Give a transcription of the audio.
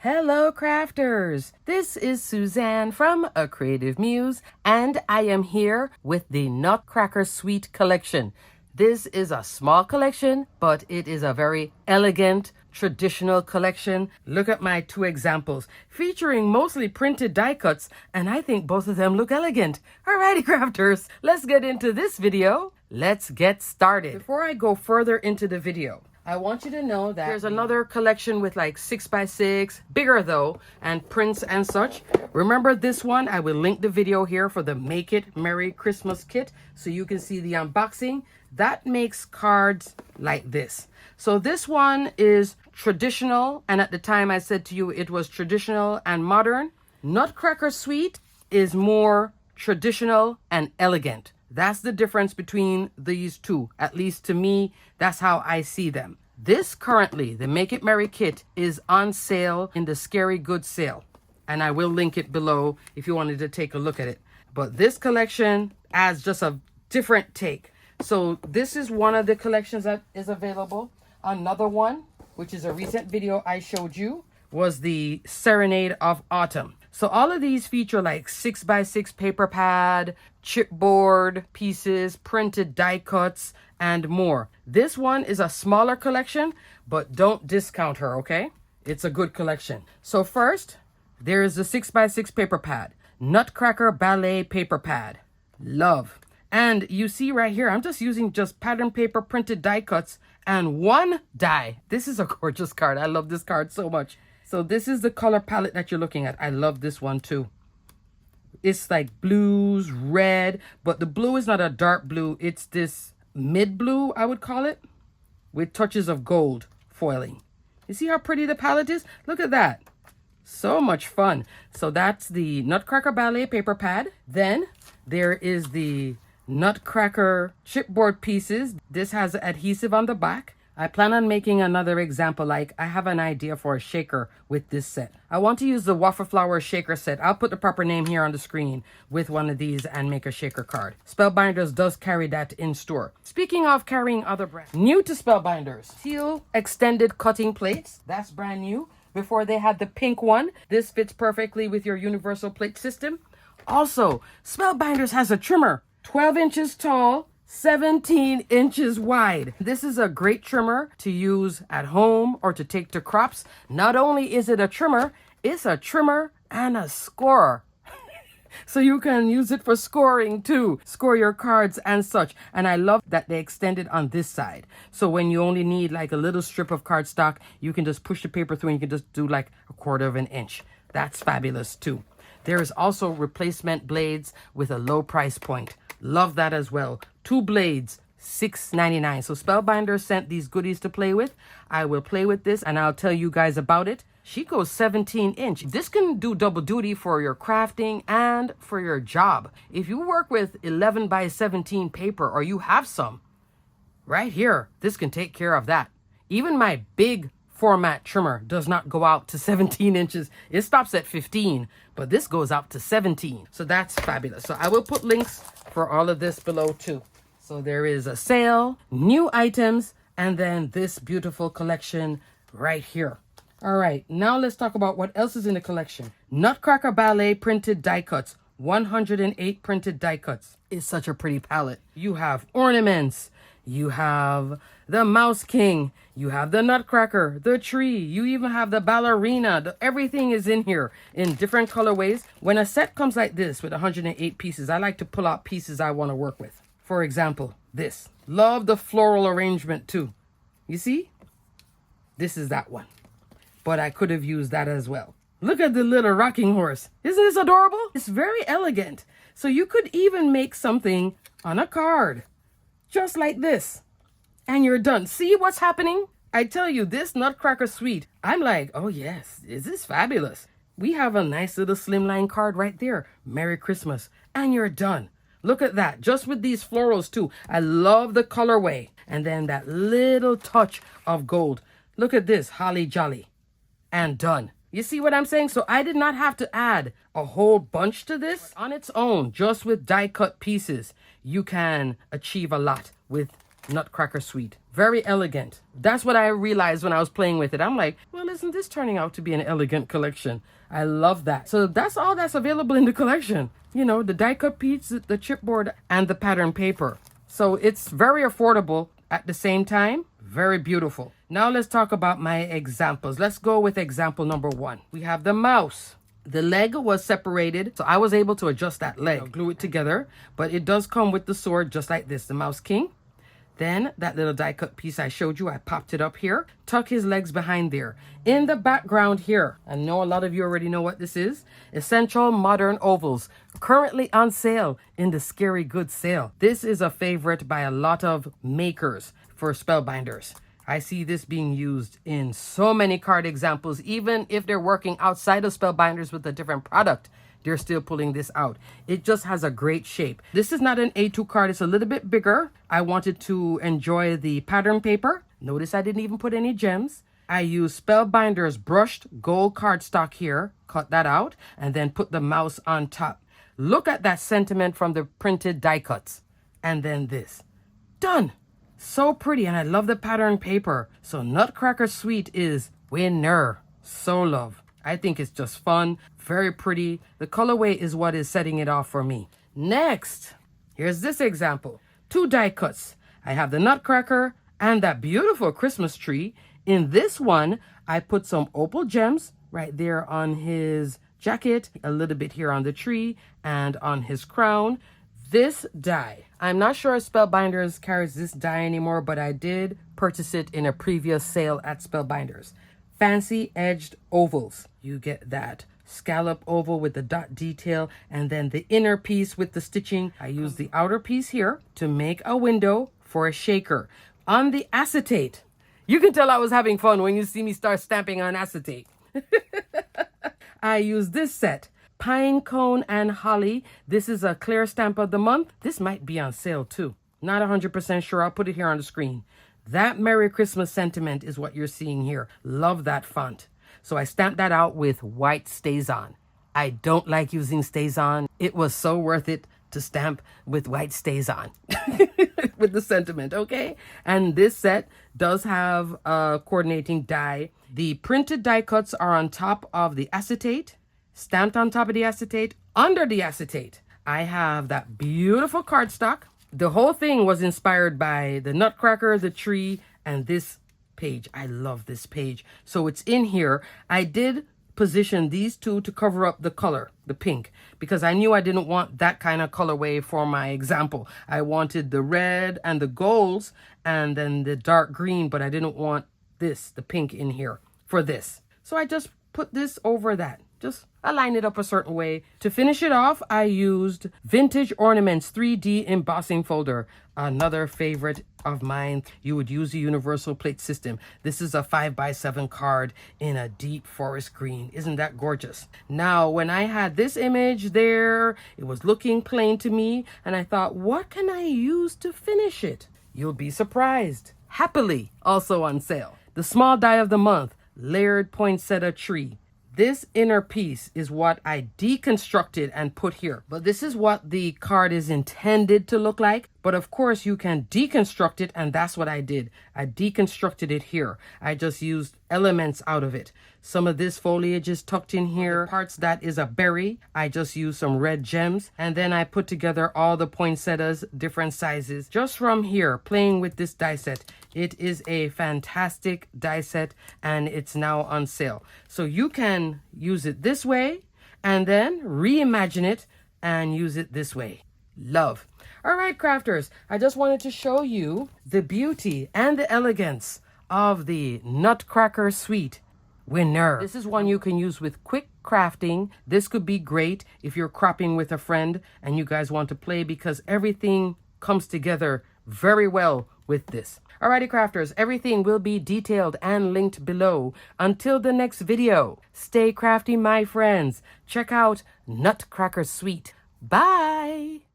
Hello crafters! This is Suzanne from A Creative Muse and I am here with the Nutcracker Sweet Collection. This is a small collection, but it is a very elegant, traditional collection. Look at my two examples, featuring mostly printed die cuts, and I think both of them look elegant. Alrighty crafters, let's get into this video. Let's get started. Before I go further into the video, I want you to know that there's another collection with like 6x6, bigger though, and prints and such. Remember this one? I will link the video here for the Make It Merry Christmas kit so you can see the unboxing. That makes cards like this. So this one is traditional, and at the time I said to you it was traditional and modern. Nutcracker Sweet is more traditional and elegant. That's the difference between these two. At least to me, that's how I see them. This currently, the Make It Merry kit, is on sale in the Scary Goods sale. And I will link it below if you wanted to take a look at it. But this collection adds just a different take. So this is one of the collections that is available. Another one, which is a recent video I showed you, was the Serenade of Autumn. So all of these feature like 6x6 paper pad, chipboard pieces, printed die cuts, and more. This one is a smaller collection, but don't discount her, okay? It's a good collection. So first, there is the 6x6 paper pad, Nutcracker Ballet paper pad. Love. And you see right here, I'm just using just pattern paper printed die cuts and one die. This is a gorgeous card. I love this card so much. So this is the color palette that you're looking at. I love this one too. It's like blues, red, but the blue is not a dark blue. It's this mid blue, I would call it, with touches of gold foiling. You see how pretty the palette is? Look at that. So much fun. So that's the Nutcracker Ballet paper pad. Then there is the Nutcracker chipboard pieces. This has adhesive on the back. I plan on making another example. Like I have an idea for a shaker with this set. I want to use the waffle flower shaker set. I'll put the proper name here on the screen with one of these and make a shaker card. Spellbinders does carry that in store. Speaking of carrying other brands, new to Spellbinders, teal extended cutting plates. That's brand new. Before they had the pink one. This fits perfectly with your universal plate system. Also, Spellbinders has a trimmer, 12 inches tall, 17 inches wide. This is a great trimmer to use at home or to take to crops. Not only is it a trimmer, it's a trimmer and a scorer. So you can use it for scoring too. Score your cards and such. And I love that they extend it on this side. So when you only need like a little strip of cardstock, you can just push the paper through and you can just do like 1/4 of an inch. That's fabulous too. There is also replacement blades with a low price point. Love that as well. 2 blades, $6.99. So Spellbinders sent these goodies to play with. I will play with this and I'll tell you guys about it. She goes 17 inch. This can do double duty for your crafting and for your job. If you work with 11x17 paper or you have some, right here, this can take care of that. Even my big format trimmer does not go out to 17 inches. It stops at 15, but this goes out to 17. So that's fabulous. So I will put links for all of this below too. So there is a sale, new items, and then this beautiful collection right here. All right, now let's talk about what else is in the collection. Nutcracker Ballet printed die cuts, 108 printed die cuts. It's such a pretty palette. You have ornaments, you have the Mouse King, you have the Nutcracker, the tree, you even have the ballerina. Everything is in here in different colorways. When a set comes like this with 108 pieces, I like to pull out pieces I want to work with. For example, this. Love the floral arrangement too. You see? This is that one. But I could have used that as well. Look at the little rocking horse. Isn't this adorable? It's very elegant. So you could even make something on a card. Just like this. And you're done. See what's happening? I tell you, this Nutcracker Sweet, I'm like, oh yes, this is fabulous. We have a nice little slimline card right there. Merry Christmas. And you're done. Look at that. Just with these florals too. I love the colorway. And then that little touch of gold. Look at this. Holly jolly. And done. You see what I'm saying? So I did not have to add a whole bunch to this. On its own, just with die cut pieces, you can achieve a lot with Nutcracker Sweet. Very elegant. That's what I realized when I was playing with it. I'm like, well, isn't this turning out to be an elegant collection? I love that. So that's all that's available in the collection. You know, the die cut piece, the chipboard, and the pattern paper. So it's very affordable at the same time. Very beautiful. Now let's talk about my examples. Let's go with example number 1. We have the mouse. The leg was separated, so I was able to adjust that leg. I'll glue it together, but it does come with the sword just like this, the Mouse King. Then that little die cut piece I showed you, I popped it up here, tuck his legs behind there. In the background here, I know a lot of you already know what this is, Essential Modern Ovals, currently on sale in the Scary Goods sale. This is a favorite by a lot of makers for Spellbinders. I see this being used in so many card examples. Even if they're working outside of Spellbinders with a different product, they're still pulling this out. It just has a great shape. This is not an A2 card. It's a little bit bigger. I wanted to enjoy the pattern paper. Notice I didn't even put any gems. I used Spellbinders brushed gold cardstock here. Cut that out and then put the mouse on top. Look at that sentiment from the printed die cuts. And then this. Done. So pretty, and I love the pattern paper. So Nutcracker Sweet is winner. So love. I think it's just fun, very pretty. The colorway is what is setting it off for me. Next, here's this example. 2 die cuts. I have the Nutcracker and that beautiful Christmas tree. In this one, I put some opal gems right there on his jacket, a little bit here on the tree and on his crown. This die, I'm not sure if Spellbinders carries this die anymore, but I did purchase it in a previous sale at Spellbinders. Fancy edged ovals. You get that scallop oval with the dot detail and then the inner piece with the stitching. I use the outer piece here to make a window for a shaker. On the acetate, you can tell I was having fun when you see me start stamping on acetate. I use this set. Pine Cone and Holly. This is a clear stamp of the month. This might be on sale too. Not 100% sure. I'll put it here on the screen. That Merry Christmas sentiment is what you're seeing here. Love that font. So I stamped that out with white StazOn. I don't like using StazOn. It was so worth it to stamp with white StazOn with the sentiment, okay? And this set does have a coordinating die. The printed die cuts are on top of the acetate. Stamped on top of the acetate, under the acetate, I have that beautiful cardstock. The whole thing was inspired by the Nutcracker, the tree, and this page. I love this page. So it's in here. I did position these two to cover up the color, the pink, because I knew I didn't want that kind of colorway for my example. I wanted the red and the golds and then the dark green, but I didn't want this, the pink in here for this. So I just put this over that. Just align it up a certain way. To finish it off, I used Vintage Ornaments 3D embossing folder. Another favorite of mine. You would use a universal plate system. This is a 5x7 card in a deep forest green. Isn't that gorgeous? Now, when I had this image there, it was looking plain to me, and I thought, what can I use to finish it? You'll be surprised. Happily, also on sale. The small die of the month, layered poinsettia tree. This inner piece is what I deconstructed and put here. But this is what the card is intended to look like. But of course you can deconstruct it, and that's what I did. I deconstructed it here. I just used elements out of it. Some of this foliage is tucked in here. Parts that is a berry, I just used some red gems. And then I put together all the poinsettias, different sizes, just from here, playing with this die set. It is a fantastic die set, and it's now on sale. So you can use it this way and then reimagine it and use it this way. Love. All right, crafters, I just wanted to show you the beauty and the elegance of the Nutcracker Sweet winner. This is one you can use with quick crafting. This could be great if you're cropping with a friend and you guys want to play, because everything comes together very well with this. Alrighty, crafters, everything will be detailed and linked below. Until the next video, stay crafty, my friends. Check out Nutcracker Sweet. Bye!